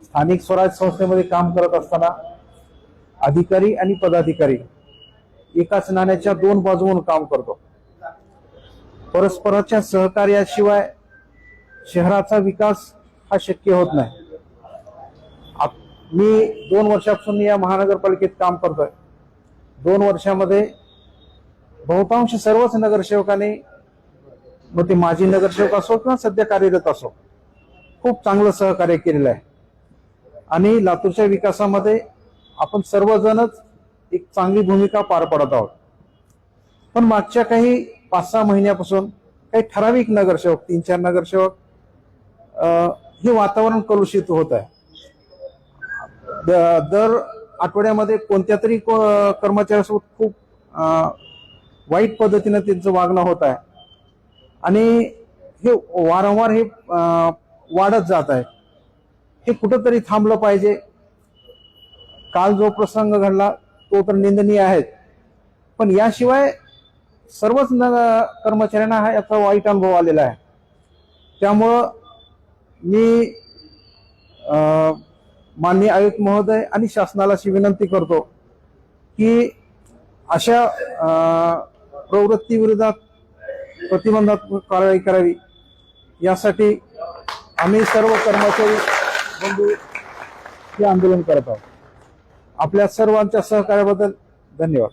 स्थानिक स्वराज्य संस्थेमध्ये काम करत असताना अधिकारी आणि पदाधिकारी एकाच नाण्याच्या दोन बाजूंवर काम करतो। परस्पराच्या सहकार्याशिवाय शहराचा विकास हा शक्य होत नाही। मी 2 वर्षापासून या महानगरपालिकेत काम करतोय। 2 वर्षामध्ये बहुतांश सर्वच नगरसेवकांनी, मग ते माजी नगरसेवक असो किंवा सध्या कार्यरत असो, खूप चांगलं सहकार्य केलेलं आहे आणि लातूरच्या विकासामध्ये आपण सर्वजणच एक चांगली भूमिका पार पडत आहोत। पण मागच्या काही 5-6 महिन्यापासून काही ठराविक नगरसेवक, 3-4 नगरसेवक हे वातावरण कलुषित होत आहे। दर आठवड्यामध्ये कोणत्या तरी कर्मचाऱ्यासोबत खूप वाईट पद्धतीने त्यांचं वागणं होत आहे आणि हे वारंवार हे वाढत जात आहे। हे कुठंतरी थांबलं पाहिजे। काल जो प्रसंग घडला तो तर निंदनीय आहे, पण याशिवाय सर्वच कर्मचाऱ्यांना याचा वाईट अनुभव आलेला आहे। त्यामुळं मी माननीय आयुक्त महोदय आणि शासनाला अशी विनंती करतो की अशा प्रवृत्तीविरोधात प्रतिबंधात्मक कारवाई करावी। यासाठी आम्ही सर्व कर्मचारी बंधू हे आंदोलन करत आहोत। आपल्या सर्वांच्या सहकार्याबद्दल धन्यवाद।